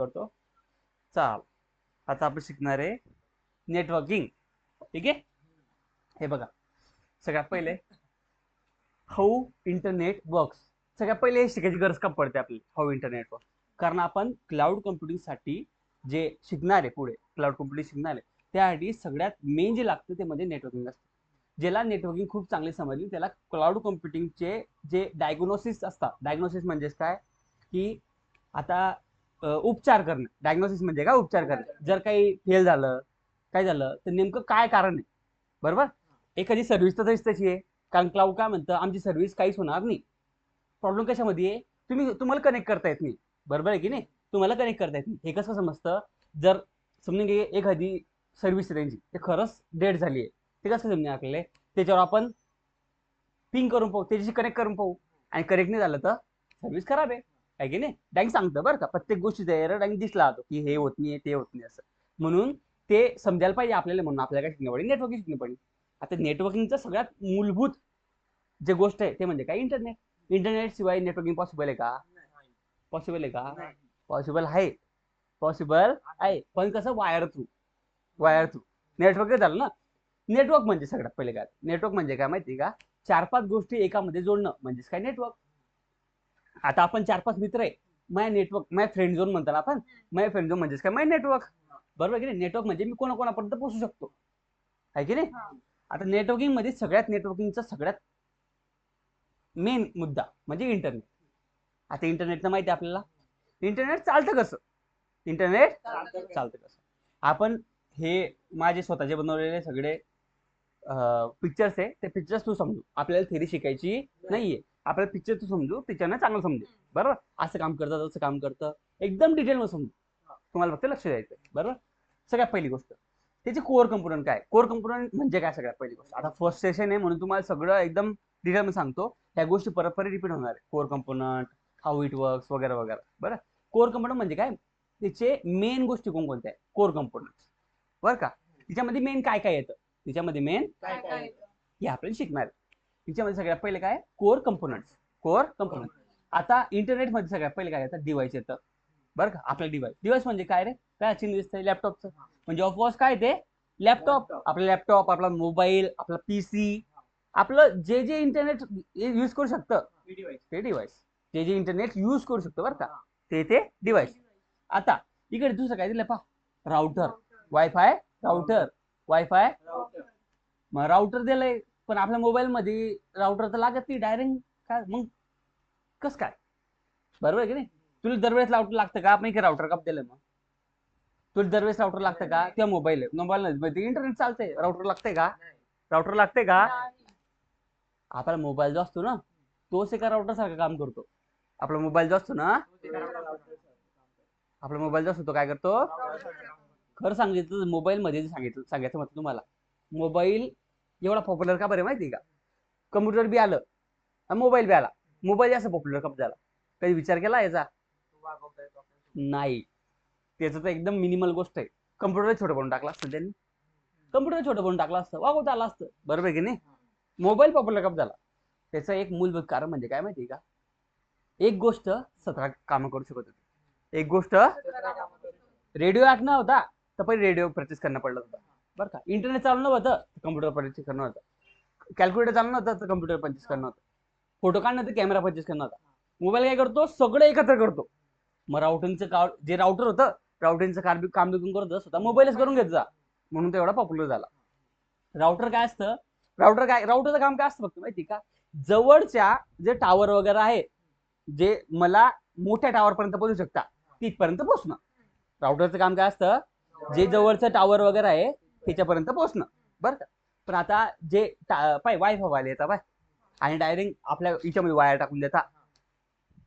करतो. चाल आता आपण शिकणार आहे नेटवर्किंग. ठीक आहे. हे बघा, सगळ्यात पहिले हाऊ इंटरनेट वर्क्स. सगळ्यात पहिले हे शिकायची गरज का पडते आपल्याला, हाऊ इंटरनेट वर्क. कारण आपण क्लाउड कम्प्युटिंग साठी जे शिकणार आहे, पुढे क्लाउड कम्प्युटिंग शिकणार आहे, त्यासाठी सगळ्यात मेन जे लागतं ते म्हणजे नेटवर्किंग असतं. ज्याला नेटवर्किंग खूप चांगली समजली त्याला क्लाउड कम्प्युटिंगचे जे डायग्नोसिस असतात. डायग्नोसिस म्हणजे काय की आता उपचार करणं. डायग्नोसिस म्हणजे काय, उपचार करणं. जर काही फेल झालं, काय झालं तर नेमकं काय कारण आहे. बरोबर. एखादी सर्व्हिस तर तशी आहे. कारण क्लाउड काय म्हणतं, आमची सर्व्हिस काहीच होणार नाही. प्रॉब्लेम कशामध्ये आहे, तुम्हाला कनेक्ट करता येत नाही. बरोबर आहे की नाही, तुम्हाला कनेक्ट करता येत नाही. हे कसं समजतं, जर समजून घे एखादी सर्व्हिस त्यांची ते खरंच डेड झाली आहे, ते कसं समजेल आपल्याला. त्याच्यावर आपण पिंग करून पाहू, त्याच्याशी कनेक्ट करून पाहू, आणि कनेक्ट नाही झालं तर सर्व्हिस खराब आहे की नाही. डँग सांगतं बरं का, प्रत्येक गोष्टीचा एरर डँग दिसला जातो की हे होत नाही ते होत नाही असं. म्हणून ते समजायला पाहिजे आपल्याला, म्हणून आपल्याला काय शिकणं पडेल, नेटवर्किंग शिकणं पडेल. आता नेटवर्किंगचं सगळ्यात मूलभूत जे गोष्ट आहे ते म्हणजे काय, इंटरनेट. इंटरनेट शिवाय नेटवर्किंग पॉसिबल आहे का? पॉसिबल आहे का? पॉसिबल आहे. पॉसिबल आहे, पण कसं, wire through. Wire through network झालं ना. नेटवर्क म्हणजे सगळ्यात पहिले काय, नेटवर्क म्हणजे काय माहिती का, 4-5 गोष्टी एकामध्ये जोडणं म्हणजेच काय, नेटवर्क. आता आपण 4-5 मित्र आहे, माय नेटवर्क, माय फ्रेंड झोन म्हणतो ना आपण. माय फ्रेंड झोन म्हणजेच काय, माय नेटवर्क. बरोबर की नाही. नेटवर्क म्हणजे मी कोणाकोणापर्यंत पोहोचू शकतो, आहे की नाही. आता नेटवर्किंग मध्ये नेटवर्किंगचा सगळ्यात मेन मुद्दा म्हणजे इंटरनेट. आता इंटरनेटचं माहिती आहे आपल्याला, इंटरनेट चालतं कसं. इंटरनेट चालतं कसं, आपण हे माझे स्वतःचे बनवलेले सगळे पिक्चर्स आहे, ते पिक्चर्स तू समजू. आपल्याला थेरी शिकायची नाहीये, आपल्याला पिक्चर तू समजू, पिक्चरनं चांगलं समजू. बरोबर. असं काम करतं, तसं काम करतं, एकदम डिटेल मध्ये समजू. तुम्हाला फक्त लक्ष द्यायचं. बरोबर. सगळ्यात पहिली गोष्ट त्याची कोर कंपोनंट काय. कोर कंपोनंट म्हणजे काय, सगळ्यात पहिली गोष्ट. आता फर्स्ट सेशन आहे म्हणून तुम्हाला सगळं एकदम डिटेल मध्ये सांगतो. ह्या गोष्टी परत परत रिपीट होणार आहे. Core component, how it works वगैरे वगैरे. बरं. कोर कंपोनंट म्हणजे काय, त्याचे मेन गोष्टी कोणकोणत्या आहे, कोर कंपोनंट. बरं का. तिच्यामध्ये मेन काय काय येतं, तिच्यामध्ये मेन हे आपल्याला शिकणार आहे. तिच्यामध्ये सगळ्यात पहिले काय, कोर कंपोनंट्स. Core component. आता इंटरनेटमध्ये सगळ्यात पहिले काय येतं, डिव्हाइस येतं. बरं का. आपलं डिव्हाइस म्हणजे काय रे, काय चिन्ह दिसतंय, लॅपटॉपचं. म्हणजे ऑफकोर्स काय ते, लॅपटॉप. आपला लॅपटॉप, आपला मोबाईल, आपला पीसी, आपलं जे जे इंटरनेट यूज करू शकतं ते डिव्हाइस. जे जे इंटरनेट यूज करू शकतं बरं का, ते डिव्हाइस. आता इकडे दुसरं काय दिलं पहा, राउटर, वायफाय राउटर, वायफाय. मग राउटर दिलंय, पण आपल्या मोबाईल मध्ये राउटर तर लागत नाही डायरेक्ट. काय मग, कस काय. बरोबर आहे की नाही. तुला दरवेळेस राउटर लागतं का, आपण राउटर कप दिलं मग. तुला दरवेळेस राउटर लागतं का, किंवा मोबाईल आहे, मोबाईल मध्ये इंटरनेट चालतंय, राउटर लागतंय का, राउटर लागतंय का. आपला मोबाईल जो असतो ना, तोच एका राउटर सारखं काम करतो. आपला मोबाईल जो असतो ना, आपला मोबाईल जो असतो तो काय करतो. खरं सांगितलं मोबाईल मध्ये सांगायचं म्हटलं तुम्हाला, मोबाईल एवढा पॉप्युलर का बरं माहिती का. कम्प्युटर बी आलं आणि मोबाईल बी आला, मोबाईल जास्त पॉप्युलर कप झाला. कधी विचार केला याचा. नाही, त्याचं तर एकदम मिनिमल गोष्ट आहे. कम्प्युटर छोटं बनवून टाकलं असतं त्यांनी, कम्प्युटर छोटं बनवून टाकलं असतं, वागवता आलं असतं. बरोबर आहे की नाही. मोबाईल पॉप्युलर कप झाला, त्याचं एक मूलभूत कारण म्हणजे काय माहिती का, एक गोष्ट 17 कामं करू शकत होती. एक गोष्ट, रेडिओ ऐकणं होता तर पहिले रेडिओ परचेस करणं पडलं होतं. बरं का. इंटरनेट चालू नव्हतं, कम्प्युटर परचेस करणं होतं. कॅल्क्युलेटर चालू नव्हतं तर कम्प्युटर परचेस करणं होतं. फोटो काढणं तर कॅमेरा परचेस करणं होता. मोबाईल काय करतो, सगळं एकत्र करतो. मग राउटिंगचं जे राउटर होतं, राउटिंगचं काम बिकून करत स्वतः मोबाईलच करून घेत जा, म्हणून तो एवढा पॉप्युलर झाला. राउटर काय असतं, राउटरचं काम काय असतं फक्त माहिती का, जवळच्या जे टावर वगैरे आहे, जे मला मोठ्या टावर पर्यंत पोहोचू शकता तिथपर्यंत पोहोचणं. राउटरचं काम काय असतं, जे जवळचं टावर वगैरे आहे त्याच्यापर्यंत पोहोचणं. बरं का. पण आता जे पाय वायफाय वाले येतात पाय, आणि डायरेक्ट आपल्या याच्यामध्ये वायर टाकून देता,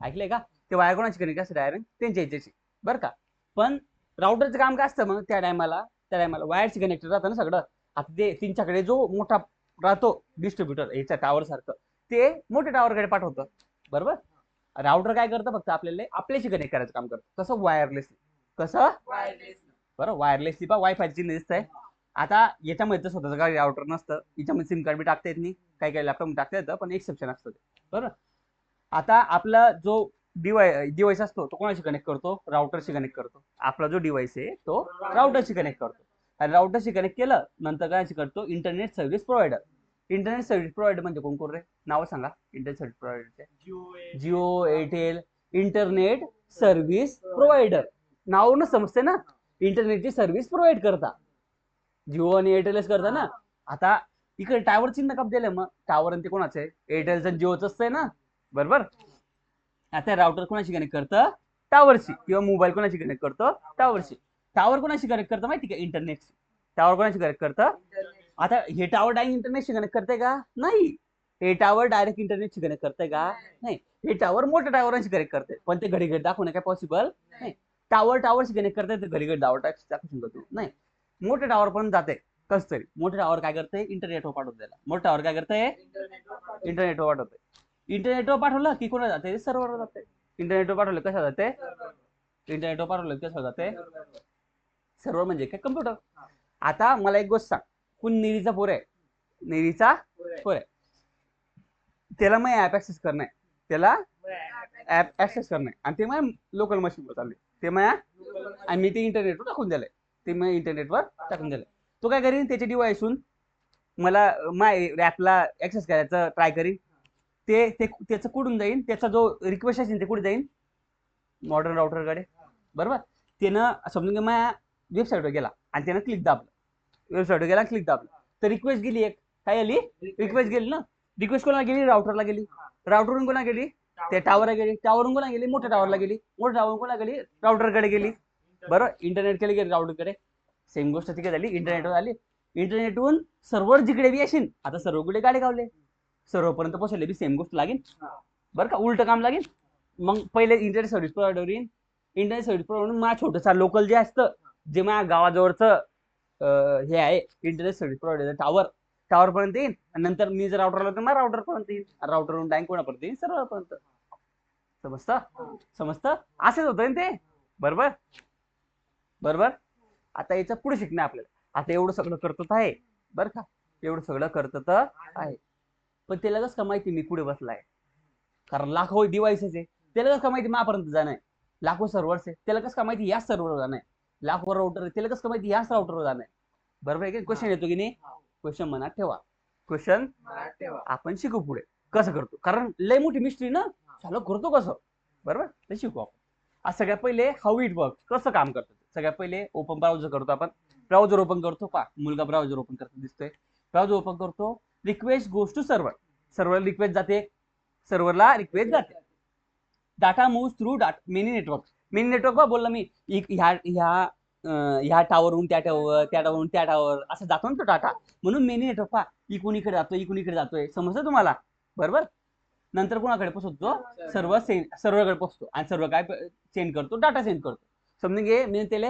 ऐकलंय का. ते वायर कोणाची कनेक्ट असते, डायरेक्ट त्यांच्या याच्याशी. बरं का. पण राउटरचं काम काय असतं मग, त्या टायमाला वायरची कनेक्टेड राहतं ना सगळं. आता ते त्यांच्याकडे जो मोठा राहतो डिस्ट्रीब्युटर याच्या टावर सारखं, ते मोठ्या टावरकडे पाठवतं. बरोबर. राउटर काय करतं, फक्त आपल्याशी कनेक्ट करायचं काम करतं. कसं, वायरलेसली. कसं, बरं, वायरलेसली. पा वायफायची चिन्ह दिसतंय. आता याच्यामध्ये तर स्वतःचं काही राउटर नसतं, याच्यामध्ये सिम कार्ड बी टाकता येत नाही, काही काही लॅपटॉप टाकता येतं, पण एक्सेप्शन असतं ते. बरं. आता आपला जो डिवाइस असतो तो कोणाशी कनेक्ट करतो, राउटरशी कनेक्ट करतो. आपला जो डिवाइस आहे तो राउटरशी कनेक्ट करतो आणि राउटरशी कनेक्ट केलं नंतर काय करतो, internet service provider. Internet service provider म्हणजे कोण कोण रे, नाव सांगा इंटरनेट सर्व्हिस प्रोव्हायडरचे. Jio, Airtel, internet service provider. नावनं समजते ना, इंटरनेटची सर्व्हिस प्रोव्हाइड करता. जिओ आणि एअरटेलच करता ना. आता इकडे टावर चिन्ह कप दिलं, मग टावर ते कोणाचं आहे, एअरटेलचं जिओच आहे ना, बरोबर. आता राउटर कोणाशी कनेक्ट करतं, टावरशी. किंवा मोबाईल कोणाशी कनेक्ट करतो, टावरशी. टावर कोणाशी कनेक्ट करतं माहिती का, इंटरनेटशी. टावर कोणाशी कनेक्ट करतं, आता हे टावर डायरेक्ट इंटरनेटशी कनेक्ट करते का, नाही. हे टावर डायरेक्ट इंटरनेटशी कनेक्ट करते का, नाही. हे टावर मोठ्या टावरांशी कनेक्ट करते, पण ते घडी घडी दाखवणं काय पॉसिबल नाही. टावरशी कनेक्ट करते तर घडी घडी टावर दाखवू शकतो नाही. मोठ्या टावर पण जाते कस तरी. मोठे टावर काय करते, इंटरनेटवर पाठवते त्याला. मोठे टावर काय करते, इंटरनेटवर पाठवते. इंटरनेटवर पाठवलं की कोणा जाते, सर्व्हरवर जाते. इंटरनेटवर पाठवलं कशा जाते, इंटरनेटवर पाठवलं कसं जाते, सर्व्हर म्हणजे काय, कम्प्युटर. आता मला एक गोष्ट सांग, कोण नेरीचा पोर आहे, नेरीचा पोर आहे, त्याला मग ऍप ऍक्सेस करणं आहे, त्याला ऍप ऍक्सेस करणं आहे आणि ते मग लोकल मशीनवर चालले, ते मग आणि मी ते इंटरनेटवर टाकून दिलंय, ते मग इंटरनेटवर टाकून दिलंय. तो काय करीन, त्याच्या डिव्हाइसहून मला माय ऍपला ऍक्सेस करायचं ट्राय करीन. ते त्याचं कुठून जाईन, त्याचा जो रिक्वेस्ट असेल ते कुठे जाईन, मॉडर्न राउटरकडे, बरोबर. त्यानं समजून घ्या माझ्या वेबसाईटवर गेला आणि त्यानं क्लिक दाबलं, वेबसाईटवर गेला क्लिक दाबलं, तर रिक्वेस्ट गेली, एक काय आली, रिक्वेस्ट गेली ना. रिक्वेस्ट कोणाला गेली, राउटरला गेली. राउटरवरून कोणा गेली, त्या टावरला गेली. टावरून कोणा गेली, मोठ्या टावरला गेली. मोठ्या टावरून कोणा गेली, राउटरकडे गेली. बरोबर, इंटरनेट केले गेली राउटरकडे. सेम गोष्ट तिकडे झाली, इंटरनेटवर आली. इंटरनेटवरून सर्व्हर जिकडे बी असेल, आता सर्व्हरकडे गाडी गावले, सर्व्हरपर्यंत पोहोचले बी सेम गोष्ट लागेल, बरं का, उलट काम लागेल. मग पहिले इंटरनेट सर्व्हिस प्रोव्हायडर येईल. इंटरनेट सर्व्हिस प्रोव्हायडर माझ्या छोटंसं लोकल जे असतं, जे माझ्या गावाजवळचं हे आहे, इंटरनेट सर्व्हिस प्रोव्हायडर टावर पर्यंत येईल. आणि नंतर मी जर राउटरला तर मग राउटर पर्यंत येईल, राउटरवरून बँक कोणापर्यंत येईल, सर्व्हरपर्यंत. समजतं, समजतं, असंच होतं ना ते, बरोबर बरोबर. आता याचं पुढे शिकणं आपल्याला. आता एवढं सगळं करत आहे, बरं का, एवढं सगळं करत आहे, पण त्याला कसं का माहिती मी पुढे बसलाय, कारण लाखो डिव्हाइसेस आहे. त्याला कसं का माहिती मापर्यंत जाणं आहे, लाखो सर्व्हर्स आहे, त्याला कसं का माहिती याच सर्व्हरवर जाणं आहे, लाखो राउटर आहे, त्याला कसं का माहिती याच राउटरवर जाणं आहे, बरोबर आहे की. क्वेश्चन येतो की नाही, क्वेश्चन मनात ठेवा, क्वेश्चन आपण शिकू पुढे कसं करतो, कारण लय मोठी मिस्ट्री ना, चालू करतो कसं, बरोबर, ते शिकू आपण. आज सगळ्यात पहिले हाऊ इट वर्क, कसं काम करतं. सगळ्यात पहिले ओपन ब्राउझर करतो आपण, ब्राउझर ओपन करतो, पा मुलगा ब्राउझर ओपन करतो दिसतोय, ब्राउझर ओपन करतो. Request goes to server, server request जाते, सर्व्हरला रिक्वेस्ट जाते. Data move through many network, many network बोलला मी, ह्या टावरवरून त्या टावर, त्या टावरवरून त्या टावर, असं जातो ना तो डाटा, म्हणून मेनी नेटवर्क पहा, इकडून इकडे जातोय, इकडून इकडे जातोय, समजतं तुम्हाला, बरोबर. नंतर कोणाकडे पोहोचतो, सर्व्हरकडे पोहोचतो आणि सर्व्हर काय सेंड करतो, डाटा सेंड करतो. समजून घे, मी त्याला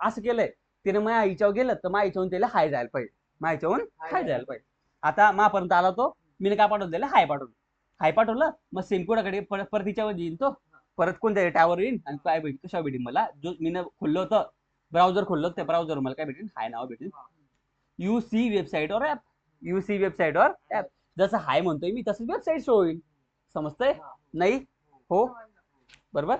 असं केलंय, त्याने माझ्या आईच्यावर गेलं तर माझ्या आईच्याहून त्याला हाय जायला पाहिजे, माझ्या आईच्याहून हाय जायला पाहिजे. आता मापर्यंत आला तो, मी काय पाठवलं त्याला, हाय पाठवलं. हाय पाठवलं, मग सेम कोणाकडे परत तिच्यावर येईल तो, परत कोणत्या टावर येईल आणि काय भेटेल, कशा भेटेल मला, जो मी खोललं होतं ब्राउझर, खोललं त्या ब्राउझर मला काय भेटेल, हाय नाव भेटेल. यू सी वेबसाईट और ऍप, यू सी वेबसाईट और ऍप, जसं हाय म्हणतोय मी तसं वेबसाईट शो होईल. समजतंय, नाही हो, बरोबर.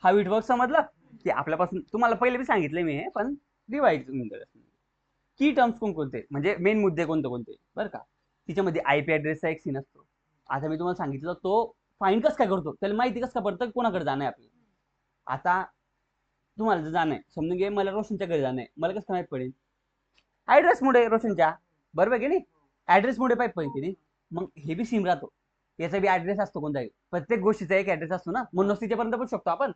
हा इट वर्क समजलं की आपल्यापासून, तुम्हाला पहिले बी सांगितले मी हे, पण रिवाइज की टर्म्स कोणते, म्हणजे मेन मुद्दे कोणते कोणते, बरं का. तिच्यामध्ये आयपी ऍड्रेसचा एक सीन असतो. आता मी तुम्हाला सांगितलं तो फाईन कसं काय करतो, त्याला माहिती कसं काय पडतं कोणाकडे जाणं आहे आपल्याला. आता तुम्हाला जर जाणं आहे, समजून घे मला रोशनच्या घरी जाणं आहे, मला कसं माहित पडेल, ऍड्रेस मुळे रोशनच्या, बरोबर की नाही, ऍड्रेस मुळे पाहिजे पडेल की नाही. मग हे बी सिम राहतो, याचा बी ऍड्रेस असतो कोणताही, प्रत्येक गोष्टीचा एक ऍड्रेस असतो ना, म्हणून तिच्यापर्यंत पण शकतो आपण.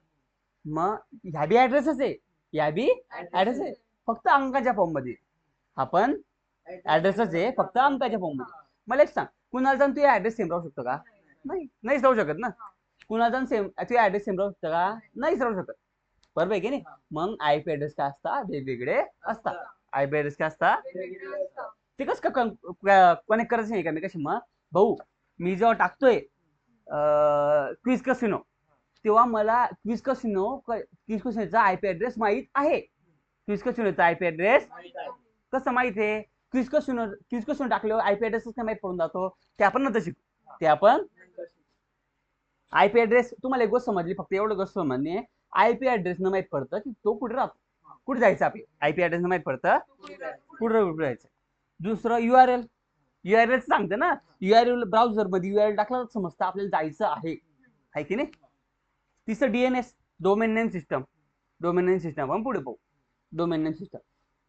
मग ह्या बी ऍड्रेसच आहे, या बी ऍड्रेस आहे, फक्त अंकाच्या फॉर्म मध्ये. आपण ऍड्रेसच आहे, फक्त अंकाच्या फॉर्म मध्ये. मला एक सांग, कुणाला जाऊन तू ऍड्रेस सेम राहू शकतो का, नाही, नाहीच राहू शकत ना. कुणाला जाऊन सेम तू ऍड्रेस सेम राहू शकतो का, नाहीच राहू शकत, बरोबर आहे की नाही. मग आयपी ऍड्रेस काय असतात, वेगवेगळे असतात. आयपी ऍड्रेस काय असतात, ते कसं कनेक्ट करायचं नाही का मी कशी, मग भाऊ मी जेव्हा टाकतोय क्विज कसिनो, तेव्हा मला क्विज कसिनोचा आयपी ऍड्रेस माहित आहे, क्विज कसिनोचा आयपी ऍड्रेस कसं माहित आहे, क्विज कसिनो टाकल्यावर आयपी ऍड्रेस कसं माहित पडून जातो, ते आपण नंतर शिकू, ते आपण आयपी ऍड्रेस तुम्हाला एक गोष्ट समजली, फक्त एवढं गोष्ट समजणे, आयपी ऍड्रेस न माहित पडतं की तो कुठे राहतो, कुठे जायचं. आपले आयपी ऍड्रेस न माहित पडतं कुठे जायचं. दुसरं युआरएल, युआरएल सांगतं ना, युआरएल ब्राउझर मध्ये युआरएल टाकला तर समजतं आपल्याला जायचं आहे की नाही. तिसरं DNS, domain name system. Domain name system आपण पुढे पाहू. Domain name system,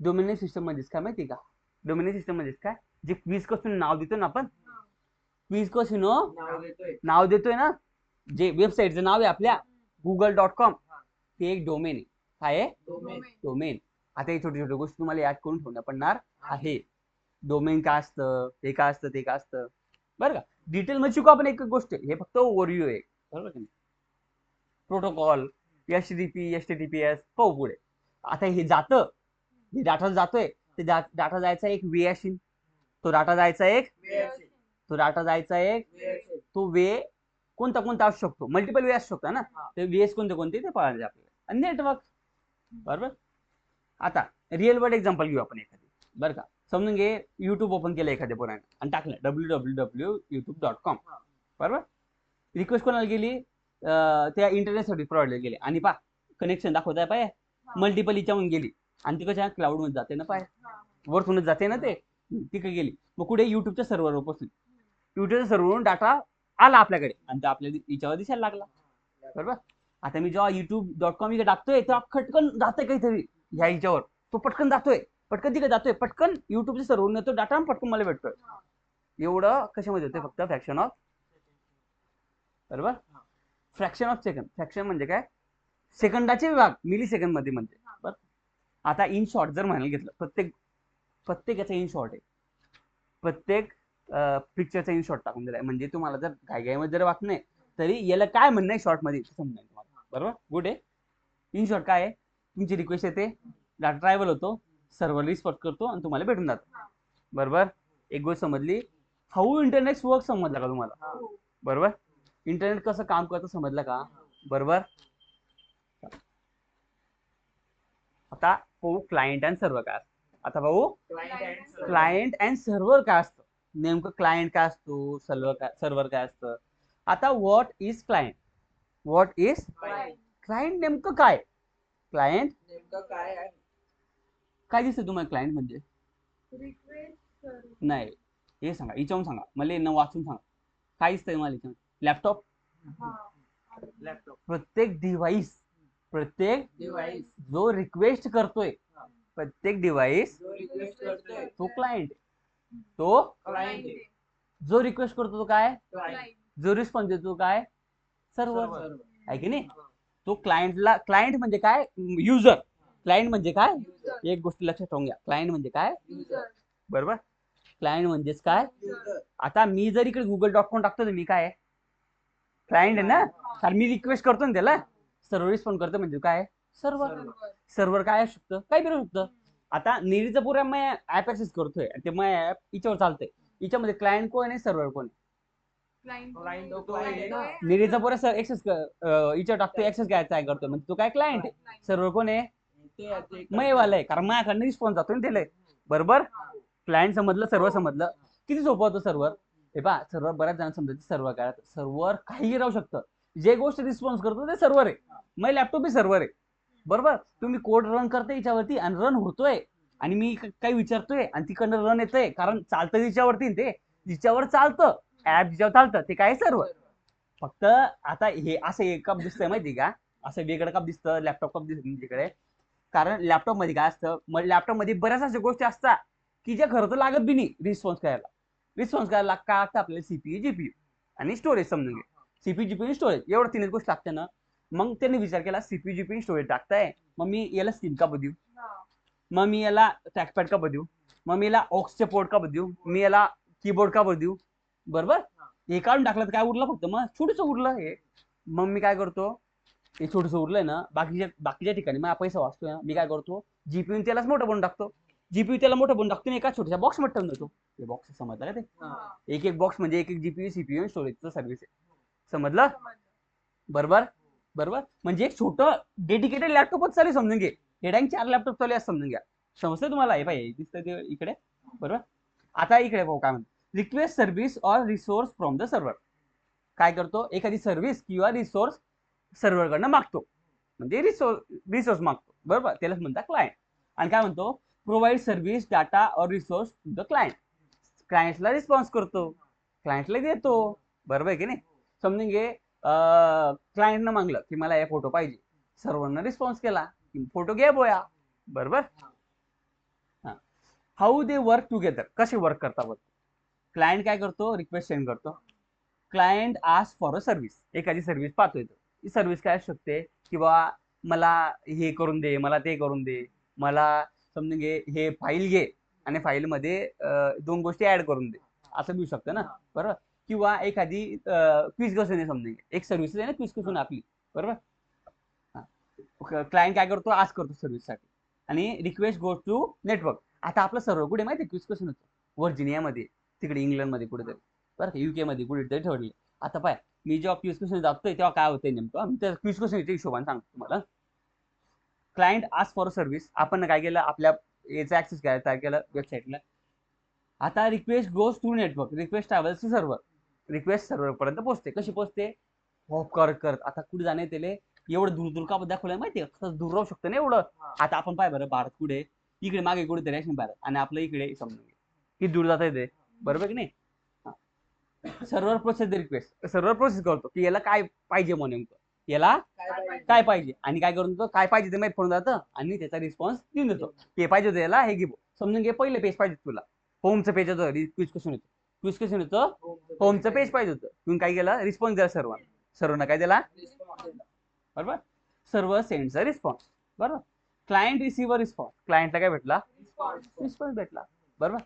domain name system म्हणजेच काय माहिती का? डोमेन नेम सिस्टम म्हणजेच काय, जे क्वीज क्वेश्चन नाव देतो ना आपण, क्वीज क्वेश्चन नाव देतोय ना, जे वेबसाईटचं नाव आहे आपल्या google.com, ते एक डोमेन आहे. काय आहे? डोमेन. आता हे छोटे छोटे गोष्टी तुम्हाला याद करून ठेवणं पडणार आहे. डोमेन काय असतं, ते काय असतं, ते काय असतं, बरं का. डिटेल मध्ये शिकू आपण एक गोष्ट, हे फक्त ओव्हरव्ह्यू आहे, बरोबर की नाही. प्रोटोकॉल, HTTP, पाहू पुढे. आता हे जातं, हे डाटा जातोय, ते डाटा जायचा एक वे असेल, तो डाटा जायचा एक तो वे कोणता कोणता असू शकतो, मल्टिपल वे असू शकतो ना, ते वेस कोणते कोणते ते पाहायचे आपल्याला. आणि नेटवर्क, बरोबर. आता रिअल वर्ल्ड एक्झाम्पल घेऊ आपण एखादी, बरं का. समजून घे, युट्यूब ओपन केलं एखाद्या पोराने आणि टाकलं www.youtube.com, बरोबर. रिक्वेस्ट कोणाला गेली, त्या इंटरनेट सर्व्हिस प्रोव्हायडर गेली, आणि पा कनेक्शन दाखवत आहे पाय, मल्टिपल याच्याहून गेली, आणि ती कशा क्लाउड मध्ये जाते ना, पाय वरतूनच जाते ना, ते तिकडे गेली. मग कुठे युट्यूबच्या सर्व्हरवर बसून, युट्यूबच्या सर्व्हरवरून डाटा आला आपल्याकडे, आणि तो आपल्या याच्यावर दिसायला लागला, बरोबर. आता मी जेव्हा youtube.com इकडे टाकतोय, तेव्हा खटकन जातोय काहीतरी ह्या याच्यावर, तो पटकन जातोय, पटकन तिकडे जातोय, पटकन युट्यूबच्या सर्व्हरवरून येतो डाटा, पटकन मला भेटतोय. एवढं कशामध्ये होते, फक्त फ्रॅक्शन ऑफ, बरोबर, फ्रॅक्शन ऑफ सेकंड. फ्रॅक्शन म्हणजे काय, सेकंदाचे विभाग, मिली सेकंड मध्ये म्हणजे, बरं. आता इन शॉर्ट जर म्हणायला घेतलं, प्रत्येक याचा इन शॉर्ट आहे, प्रत्येक पिक्चरचा इन शॉर्ट टाकून दिलाय, म्हणजे तुम्हाला जर घाईघाईमध्ये जर वाटत नाही तरी याला काय म्हणणं आहे शॉर्ट मध्ये समजेल तुम्हाला, बरोबर. गुड आहे. इन शॉर्ट काय आहे, तुमची रिक्वेस्ट येते, डाटा ट्रॅव्हल होतो, सर्व्हर रिस्पॉन्स करतो, आणि तुम्हाला भेटून जातं, बरोबर. एक गोष्ट समजली, हाऊ इंटरनेट वर्क समजला का तुम्हाला, बरोबर. इंटरनेट कसं काम करतं समजलं का, बरोबर. आता भाऊ क्लायंट अँड सर्व्हर काय असतं, आता भाऊ क्लायंट अँड सर्व्हर काय असतं, नेमकं क्लायंट काय असतो, सर्व्हर काय असतं. आता व्हॉट इज क्लायंट, क्लायंट नेमकं काय, क्लायंट काय दिसतं तुम्हाला क्लायंट म्हणजे, नाही हे सांगा, हिच्याहून सांगा मला, न वाचून सांगा काय दिसतंय मला हिच्याहून. लॅपटॉप, प्रत्येक डिव्हाइस जो रिक्वेस्ट करतोय, प्रत्येक डिव्हाइस तो क्लायंट, जो रिक्वेस्ट करतो तो काय, जो रिस्पॉन्स देतो काय, सर्व्हर, आहे की नाही. तो क्लायंट म्हणजे काय, युजर. क्लायंट म्हणजे काय, एक गोष्ट लक्षात ठेवून घ्या, क्लायंट म्हणजे काय, बरोबर. क्लायंट म्हणजेच काय, आता मी जर इकडे google.com टाकतो तर मी काय, क्लायंट आहे ना, कारण मी रिक्वेस्ट करतो ना त्याला, सर्व्हर रिस्पॉन्ड करतो म्हणजे काय, सर्व्हर काय असू शकतं, काय करू शकतं. आता निरीचं पुरा मी ऍप ऍक्सेस करतोय, ते मग ऍप हिच्यावर चालतंय, हिच्यामध्ये क्लायंट कोण आहे, सर्व्हर कोण आहे. निरीचा पुरा ऍक्सेस हिच्यावर टाकतोय, ऍक्सेस काय करतोय, म्हणजे तो काय क्लायंट आहे, सर्व्हर कोण आहे, वाला आहे, कारण माझ्याकडनं रिस्पॉन्स जातोय ना त्याला, बरोबर. क्लायंट समजलं, सर्व्हर समजलं, किती सोपं होतं सर्व्हर. हे पहा, सर्व्हर बऱ्याच जण समजायचं, सर्व्हर काय, सर्व्हर काही राहू शकतं, जे गोष्ट रिस्पॉन्स करतो ते सर्व्हर आहे, मग लॅपटॉप बी सर्व्हर आहे, बरोबर. तुम्ही कोड रन करते याच्यावरती, आणि रन होतोय, आणि मी काही विचारतोय, आणि तिकडनं रन येतोय, कारण चालतं तिच्यावरती, ते जिच्यावर चालतं, ऍप जिच्यावर चालतं ते काय, सर्व्हर. फक्त आता हे असं एक कप दिसतंय माहिती का, असं वेगळं कप दिसतं, लॅपटॉप कप दिसतं तुमच्याकडे, कारण लॅपटॉप मध्ये काय असतं, लॅपटॉप मध्ये बऱ्याच अशा गोष्टी असतात की ज्या खरं तर लागत बी नाही रिस्पॉन्स करायला. काय लागतं आपल्याला, सीपीयू जीपीयू आणि स्टोरेज. समजून घे, सीपीयू जीपीयू स्टोरेज, एवढं तीनच गोष्टी लागते ना. मग त्यांनी विचार केला, सीपीयू जीपीयू स्टोरेज टाकताय, मग मी याला स्क्रीन का देऊ, मग मी याला ट्रॅकपॅड का देऊ, मग मी याला ऑक्सचे पोर्ट का देऊ, मी याला कीबोर्ड का देऊ, बरोबर. हे काढून टाकलं तर काय उरलं, फक्त मग छोटंसं उरलं हे. मग मी काय करतो, हे छोटंसं उरलंय ना, बाकीच्या ठिकाणी मग पैसा वाचतोय ना, मी काय करतो, जीपीयू त्यालाच मोठं बनवून टाकतो, जीपीयू त्याला मोठं बनवून टाकतो, एका छोट्याशा बॉक्स मध्ये ठेवून देतो. हे बॉक्स समजलं का, ते एक बॉक्स म्हणजे एक जीपीयू सीपीयू स्टोरेजचं सर्व्हिस आहे, समजलं, बरोबर. म्हणजे एक छोटं डेडिकेटेड लॅपटॉपच चालेल, समजून घे. हेडांग 4 लॅपटॉप चालू असं समजून घ्या, समजतं तुम्हाला. हे पाहिजे दिसतं ते इकडे, बरोबर. आता इकडे पाहू काय म्हणतो, request service or resource from the server. काय करतो, एखादी सर्व्हिस किंवा रिसोर्स सर्व्हरकडनं मागतो, म्हणजे रिसोर्स मागतो, बरोबर, त्यालाच म्हणतात क्लायंट. आणि काय म्हणतो, प्रोव्हाइड सर्व्हिस डाटा और रिसोर्स टू द क्लायंट. क्लायंटला रिस्पॉन्स करतो, क्लायंटला देतो, बरोबर आहे की नाही. समजून घे, क्लायंटनं मागलं की मला हे फोटो पाहिजे, सर्व्हरनं रिस्पॉन्स केला की फोटो घे बोया, बरोबर. हाऊ दे वर्क टुगेदर, कसे वर्क करतात. क्लायंट काय करतो, रिक्वेस्ट सेंड करतो, client ask for a service, एखादी सर्व्हिस पाहतोय. ही सर्व्हिस काय असू शकते, किंवा मला हे करून दे, मला ते करून दे, मला समजून घे हे फाईल घे आणि फाईलमध्ये 2 गोष्टी ऍड करून दे, असं मिळू शकतं ना, बरोबर. किंवा एखादी क्विज क्वेश्चन आहे, समजून घे एक सर्व्हिस आहे ना, क्विज क्वेश्चन आपली, बरोबर. क्लायंट काय करतो, आस्क करतो सर्व्हिससाठी, आणि रिक्वेस्ट गोज टू नेटवर्क. आता आपलं सर्व्हर कुठे माहिती आहे, क्विज क्वेश्चन होतं व्हर्जिनियामध्ये, तिकडे इंग्लंडमध्ये कुठेतरी, बरं का, UK मध्ये कुठेतरी ठेवले. आता पाय, मी जेव्हा क्विज क्वेश्चन जातोय तेव्हा काय होतंय नेमकं, त्या क्विज क्वेश्चनच्या हिशोबाने सांगतो तुम्हाला. क्लायंट आस्क फॉर सर्व्हिस, आपण काय केलं, आपल्या याचा ऍक्सेस काय केलं वेबसाईटला. आता request goes to network, request travels to server, request server पर्यंत पोहोचते. कशी पोहोचते, हॉप करत. आता कुठे जाणे त्याला एवढं दूर का दाखवलंय माहितीये, कसं दूर राहू शकतं ना एवढं. आता आपण पाय बरं, भारत कुठे, इकडे मागे कुठे तरी असेल भारत, आणि आपलं इकडे समजून किती दूर जाता येते, बरोबर की नाही. Server process the request, server process करतो की याला काय पाहिजे, म्हणून याला काय पाहिजे, आणि काय करून देतो, काय पाहिजे ते माहित पडून जातं, आणि त्याचा रिस्पॉन्स देऊन देतो. हे पाहिजे होतं याला, हे घे, समजून घे पहिले पेज पाहिजे तुला, होमचं पेज होतं, क्विज क्वेश्चन होतं, क्विज क्वेश्चन होतं, होमचं पेज पाहिजे होतं, तुम्ही काय केलं, रिस्पॉन्स द्या सर्व्हरनं काय दिला, बरोबर. सर्व्हर सेंड्स अ रिस्पॉन्स, बरोबर. क्लायंट रिसीव्ह रिस्पॉन्स, क्लायंटला काय भेटला, रिस्पॉन्स भेटला, बरोबर.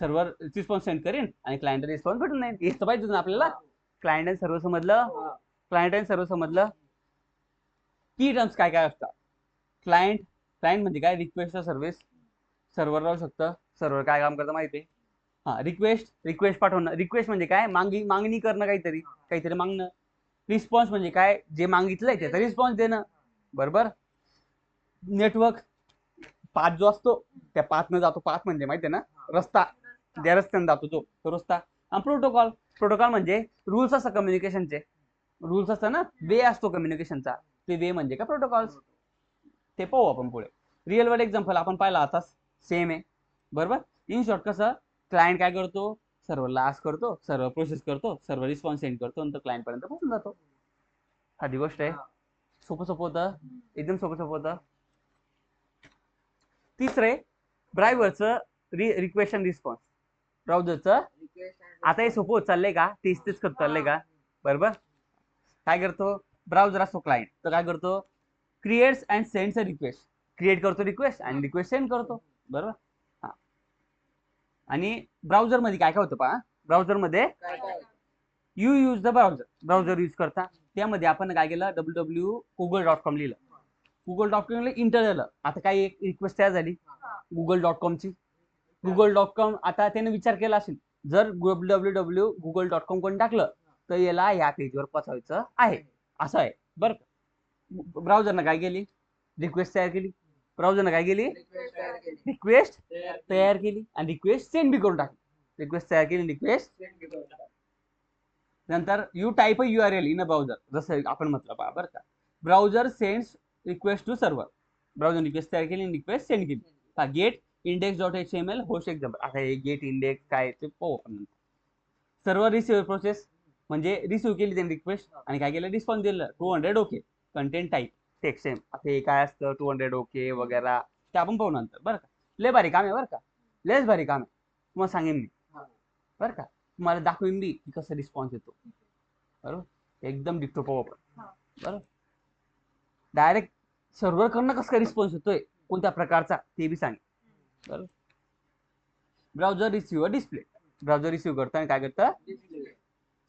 सर्व्हर रिस्पॉन्स सेंड करेन आणि क्लायंट रिस्पॉन्स भेटून नाही, हेच तर पाहिजे होतं ना आपल्याला. क्लायंट आणि सर्व्हर समजलं, क्लायंट आणि सर्व्हर समजलं. की टर्म्स काय काय असतात, क्लायंट म्हणजे काय, रिक्वेस्ट सर्व्हिस, सर्व्हर राहू शकतं, सर्व्हर काय काम करतं माहिती आहे. रिक्वेस्ट पाठवणं, रिक्वेस्ट म्हणजे काय, मागणी करणं, काहीतरी मागणं. रिस्पॉन्स म्हणजे काय, जे मागितलंय त्याचा रिस्पॉन्स देणं, बरोबर. नेटवर्क, पाथ जो असतो त्या पाथनं जातो, पाथ म्हणजे माहिती आहे ना, रस्ता, ज्या रस्त्याने जातो तो रस्ता. आणि प्रोटोकॉल म्हणजे रूल्स असतात कम्युनिकेशनचे, रूल्स असतात ना, वे असतो कम्युनिकेशनचा, ते वे म्हणजे काय, प्रोटोकॉल्स. ते पाहू आपण पुढे. रिअल वर्ल्ड एक्झाम्पल आपण पाहिला आता, सेम आहे, बरोबर. इन शॉर्ट कसं, क्लायंट काय करतो, सर्व्हरला आस्क करतो, सर्व्हर प्रोसेस करतो, सर्व्हर रिस्पॉन्स सेंड करतो, नंतर क्लायंट पर्यंत पोहोचून जातो. साधी गोष्ट आहे, सोपं होतं, एकदम सोपं होतं. तिसरे, ब्राउझरचं रिक्वेस्ट अँड रिस्पॉन्स, ब्राउझरचं. आता हे सोपं होत चाललंय का, तेच करत चाललंय का, बरोबर. काय करतो, ब्राउझर असतो क्लायंट, तर काय करतो, creates and sends a request, create करतो रिक्वेस्ट आणि रिक्वेस्ट सेंड करतो, बरोबर. हा, आणि ब्राउझर मध्ये काय होतं पहा, ब्राउझर मध्ये you use the browser use करता, त्यामध्ये आपण काय केलं, www.google.com लिहिलं, google.com इंटर झालं. आता काय एक रिक्वेस्ट तयार झाली google.com ची, google.com. आता त्याने विचार केला असेल, जर www.google.com कोणी टाकलं तर याला या पेजवर पोहोचायचं आहे, असं आहे, बरं. ब्राउझरनं काय केली, रिक्वेस्ट तयार केली, ब्राउझरनं काय केली, रिक्वेस्ट तयार केली आणि रिक्वेस्ट सेंड बी करून टाकली, रिक्वेस्ट तयार केली, रिक्वेस्ट. नंतर you type URL in a browser, जसं आपण म्हटलं पहा, बरं का, browser sends request to server, browser request तयार केली, रिक्वेस्ट सेंड केली. Get index.html host example. आता हे गेट इंडेक्स काय ते पाहू आपण नंतर. सर्व्हर रिसिव्ह प्रोसेस म्हणजे रिसिव्ह केली त्यांनी रिक्वेस्ट आणि काय केलं, रिस्पॉन्स दिलं 200 okay, content type text same. आता हे काय असतं 200 ओके वगैरे, ते आपण पाहू नंतर, बरं का. लय भारी काम आहे बरं का, लयच भारी काम आहे, तुम्हाला सांगेन मी, बरं का. तुम्हाला दाखवेन मी की कसं रिस्पॉन्स येतो, बरोबर. एकदम डिक्टो पाहू आपण, बरोबर. डायरेक्ट सर्व्हर कडनं कसं काय रिस्पॉन्स येतोय, कोणत्या प्रकारचा ते बी सांगेन, बरोबर. Browser receive display, browser receive करताना काय करतं,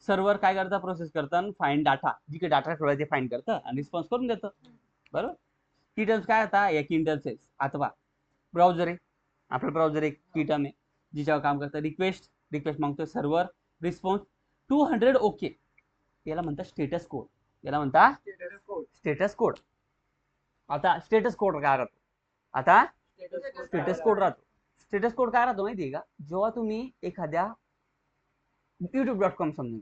सर्व्हर काय करतं, प्रोसेस करतं, फाइंड डाटा, जिकडे डाटा ठेवला ते फाइंड करतं आणि रिस्पॉन्स करून देतं, बरोबर. की टर्म्स काय आता, एक इंटरफेस. आता ब्राउझर आहे, आपलं ब्राउझर एक की टर्म आहे जिच्यावर काम करतं, रिक्वेस्ट मागतो सर्व्हर, रिस्पॉन्स 200 ओके, याला म्हणतात स्टेटस कोड, याला म्हणतात स्टेटस कोड. आता स्टेटस कोड काय राहतो, आता स्टेटस कोड राहतो. स्टेटस कोड काय राहतो माहितीये का, जेव्हा तुम्ही एखाद्या youtube.com समजून,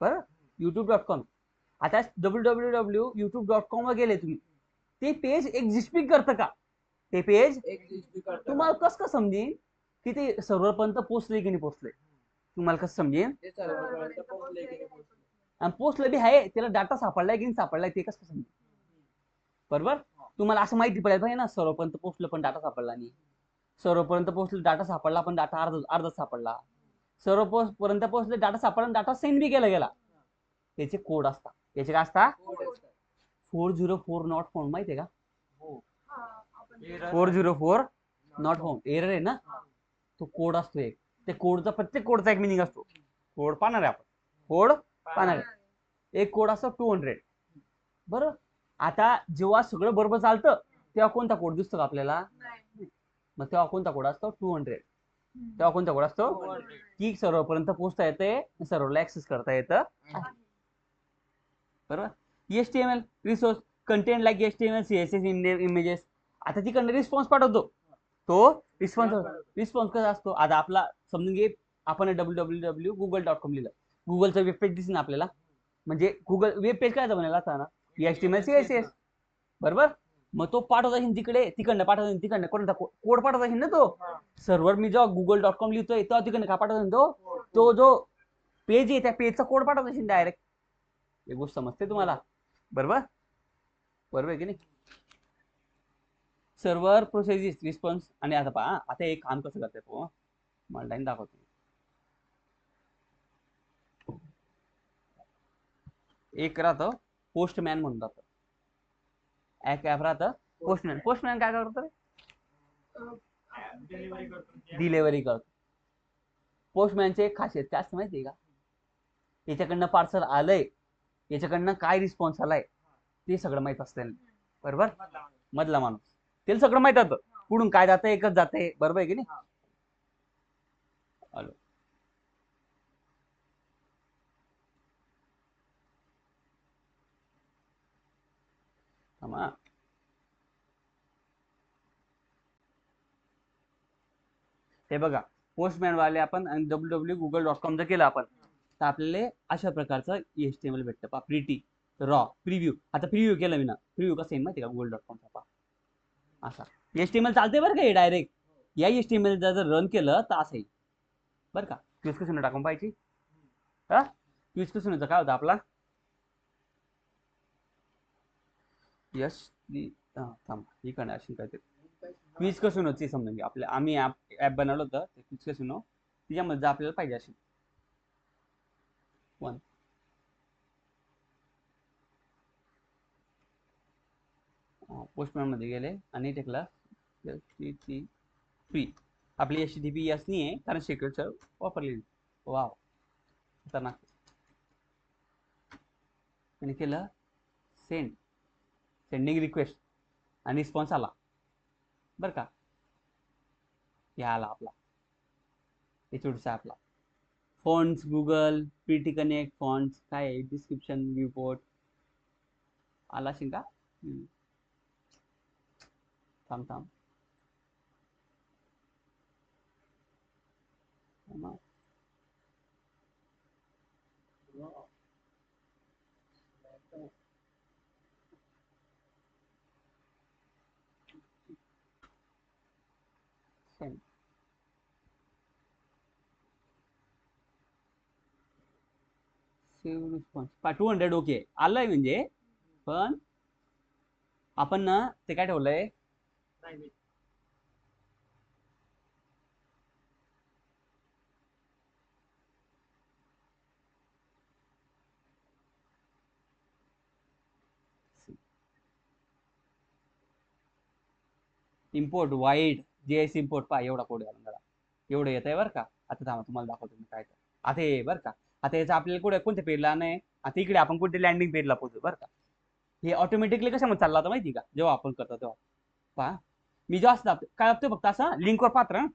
बरं, youtube.com. आता www.youtube.com वर गेले तुम्ही, ते पेज एक्झिस्ट करतं का? ते पेज तुम्हाला कसं का समजेल की ते सर्व्हरपर्यंत पोहोचले की नाही पोहोचले? तुम्हाला कसं समजेल? आणि पोहोचलं बी आहे, त्याला डाटा सापडलाय की नाही सापडलाय ते कसं समजेल? बरोबर. तुम्हाला असं माहिती पडायला पाहिजे ना, सर्व्हरपर्यंत पोहोचलं पण डाटा सापडला नाही, सर्व्हरपर्यंत पोहोचलं डाटा सापडला पण डाटा अर्धा सापडला, सर्व्हरपर्यंत पोहोचले डाटा सापडला, डाटा सेंड बी केला गेला. त्याचे कोड असतात. त्याचे काय असतात? 404 नॉट फाउंड. माहितीये का? 404 नॉट फाउंड एरर आहे ना, तो कोड असतो एक. ते कोडचा, प्रत्येक कोडचा एक मिनिंग असतो. कोड पाहणार आहे आपण, कोड पाहणार आहे. एक कोड असतो 200. बरं, आता जेव्हा सगळं बरोबर चालतं तेव्हा कोणता कोड दिसतो का आपल्याला? मग तेव्हा कोणता कोड असतो? 200. तेव्हा कोणता कोड असतो? की सर्व्हरपर्यंत पोहोचता येते, सर्व्हरला ऍक्सेस करता येतं. बरोबर. HTML resource content like HTML CSS images. आता तिकडनं रिस्पॉन्स पाठवतो, तो रिस्पॉन्स कसा असतो? आता आपला समजून घे, आपण www.google.com लिहिलं, गुगलचं वेब पेज दिसेल ना आपल्याला. म्हणजे गुगल वेब पेज काय बनवला असता ना, HTML CSS. बरोबर. मग तो पाठवता येईल तिकडे, तिकडनं पाठवता येईल, तिकडनं कोणता कोड पाठवता येईल ना तो सर्व्हर. मी जेव्हा google.com लिहितोय तेव्हा तिकडनं का पाठवता येईल? तो जो पेज आहे त्या पेजचा कोड पाठवता येईल डायरेक्ट. हे गोष्ट समजते तुम्हाला? बरोबर. बरोबर आहे की नाही? Server process response. आणि आता पहा, आता एक काम कसं करते तो मला लाईन दाखवतो. एक राहतं पोस्टमॅन म्हणून राहतं, एक ऍप राहतं पोस्टमॅन. पोस्टमॅन काय करतो? डिलिव्हरी करतो. पोस्टमॅनचे एक खासियत काय असतं माहितीये का? याच्याकडनं पार्सल आलंय, याच्याकडनं काय रिस्पॉन्स आलाय ते सगळं माहित असतं. बरोबर. मधला माणूस, त्याला सगळं माहित होतं कुठून काय जातं, एकच जाते. बरोबर आहे की नाही? हॅलो, हे बघा, पोस्टमॅन वाले आपण www.google.com जर केलं आपण, तर आपल्याला अशा प्रकारचं HTML भेटतं. पहा, प्रिटी रॉ प्रिव्ह्यू. आता प्रिव्ह्यू केलं मी ना, प्रिव्ह्यू कसं येईल माहिती का? google.com चा पहा असा HTML चालते बरं का. हे डायरेक्ट या HTML जर रन केलं तर असं येईल बरं का. क्यूज कसून टाकून पाहिजे. हा, क्यूज कसून काय होतं आपला? यश थांब, ही अशी काहीतरी क्विज कसून होती. समजून आपल्या आम्ही ऍप बनवलं होतं ते क्विज कसून, तिच्यामध्ये आपल्याला पाहिजे अशी 1. पोस्टमॅन मध्ये गेले आणि टेकला फ्री. आपली HTTP यस नाही आहे कारण सिक्रेट वापरलेली. वाव, खतरनाक. आणि केलं सेंड, सेंडिंग रिक्वेस्ट, आणि रिस्पॉन्स आला बरं का. या आला आपला एचओडीचा आपला fonts, Google PT connect fonts, काय आहे डिस्क्रिप्शन, रिपोर्ट आला असेल का? थांब थांब, सेव्ह रिस्पॉन्स 200. ओके, आलंय म्हणजे. पण आपण ना ते काय ठेवलंय, इम्पोर्ट वाईड JS इम्पोर्ट. पहा एवढा कोड आहे मला, एवढं येत आहे बरं का. आता थांबा तुम्हाला दाखवतो मी काय तर. आता हे बरं का, आता याचं आपल्याला कुठे कोणत्या पेजला नाही. आता इकडे आपण कोणत्या लँडिंग पेजला पोहोचू बरं का. हे ऑटोमॅटिकली कशामध्ये चाललं होतं माहिती का? जेव्हा आपण करतो तेव्हा पहा, मी जेव्हा असं काय दाबतो फक्त असं लिंकवर पात्र.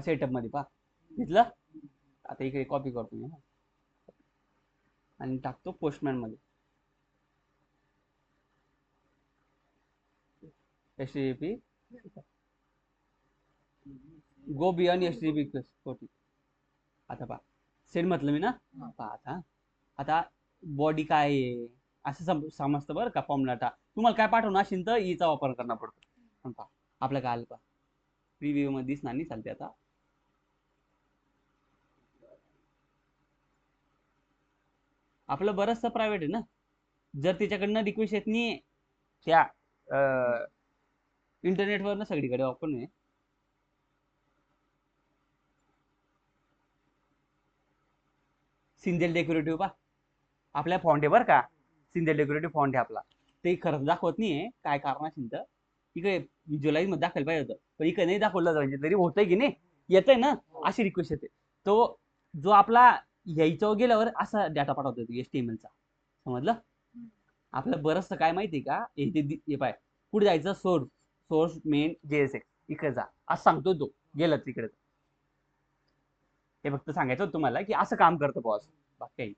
सेटअप मध्ये पहा, घेतलं. आता इकडे कॉपी करतो मी आणि टाकतो पोस्टमॅन मध्ये. HTTP go beyond HTTP request. आता पहा सेंड म्हटलं मी ना. पहा आता बॉडी काय आहे असं समजतं बरं का. फॉर्म डाटा तुम्हाला काय पाठवणार असेल तर ईचा वापर करणं पडतो. पहा आपलं काय आलं पहा प्रिव्ह्यू मध्ये दिसणार नाही चालते. आता आपलं बरंचसं प्रायव्हेट आहे ना. जर त्याच्याकडनं रिक्वेस्ट येत नाही त्या इंटरनेटवर ना सगळीकडे ओपन आहे. सिंजेल डेकोरेटिव्ह पहा आपल्या फॉन्ट आहे बरं का. सिंजेल डेकोरेटिव्ह फॉन्ट आहे आपला. ते खरंच दाखवत नाहीये काय कारण असेल तर. इकडे व्हिज्युअलाइज मध्ये दाखवायला पाहिजे होतं पण इकडे नाही दाखवलं पाहिजे तरी होतंय की नाही. येतंय ना अशी रिक्वेस्ट येते. तो जो आपला यायचं गेल्यावर असा डाटा पाठवतो HTML चा. समजलं. आपलं बरंचसं काय माहिती का हे पाय कुठे जायचं सोर्स मेन JSX इकडे जा असं सांगतो तो गेलं तिकडे. हे फक्त सांगायचं होतं तुम्हाला की असं काम करतं बॉस बाकी काही.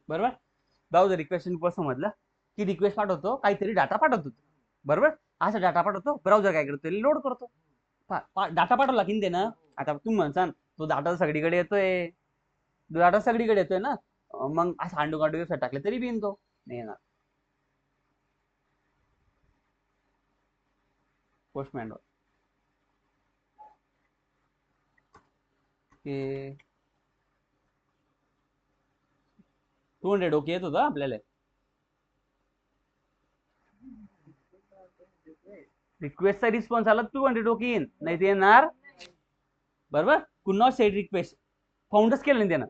बरोबर. ब्राउझर रिक्वेस्ट समजलं की रिक्वेस्ट पाठवतो काहीतरी डाटा पाठवतो. बरोबर. असा डाटा पाठवतो ब्राउझर काय करतो लोड करतो. डाटा पाठवला की ते ना. आता तुम्ही म्हणसान तो डाटा सगळीकडे येतोय. डाटा सगळीकडे येतोय ना. मग असं हांडू गांडू वेबसाईट टाकले तरी बी तो नाही येणार. पोस्टमॅन ते 200 ओके येत होतं आपल्याला. रिक्वेस्टचा रिस्पॉन्स आला 200 ओके येईन नाही ते येणार. बरोबर. कुड नॉट सेट रिक्वेस्ट फाउंडच केलं नाही त्यानं.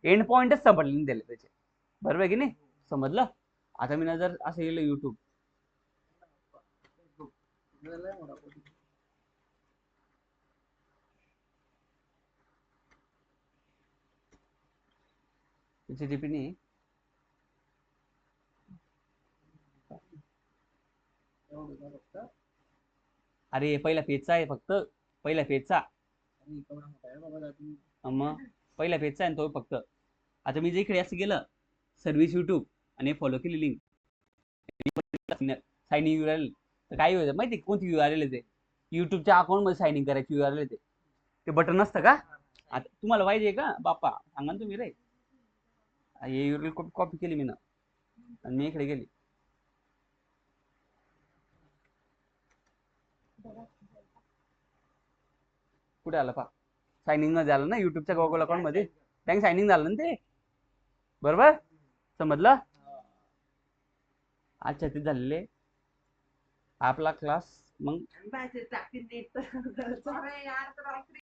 एंड पॉइंटच सापडले त्याला त्याचे. बरोबर की नाही. समजलं. आता मी जर असं गेलं युट्यूब HTTP नाही. अरे पहिल्या पेजचा आहे फक्त. पहिल्या पेजचा मग पहिल्या पेजचा आहे तो फक्त. आता मी जे इकडे असं गेलं सर्व्हिस युट्यूब आणि फॉलो केली लिंक साइन इन URL तर काय होतं माहिती कोणती URL येते. युट्यूबच्या अकाउंट मध्ये साइन इन करायची URL येते. ते बटन नसतं का. आता तुम्हाला पाहिजे का बाप्पा सांगा तुम्ही रे. हे URL कॉपी केली मी ना आणि मी इकडे गेली. कुठे आलं पा साइन इन मध्ये आलं ना युट्यूबच्या गुगल अकाउंट मध्ये. त्यांनी साइन इन झालं ना ते. बरोबर. समजलं. अच्छा ते झालेले आपला क्लास मग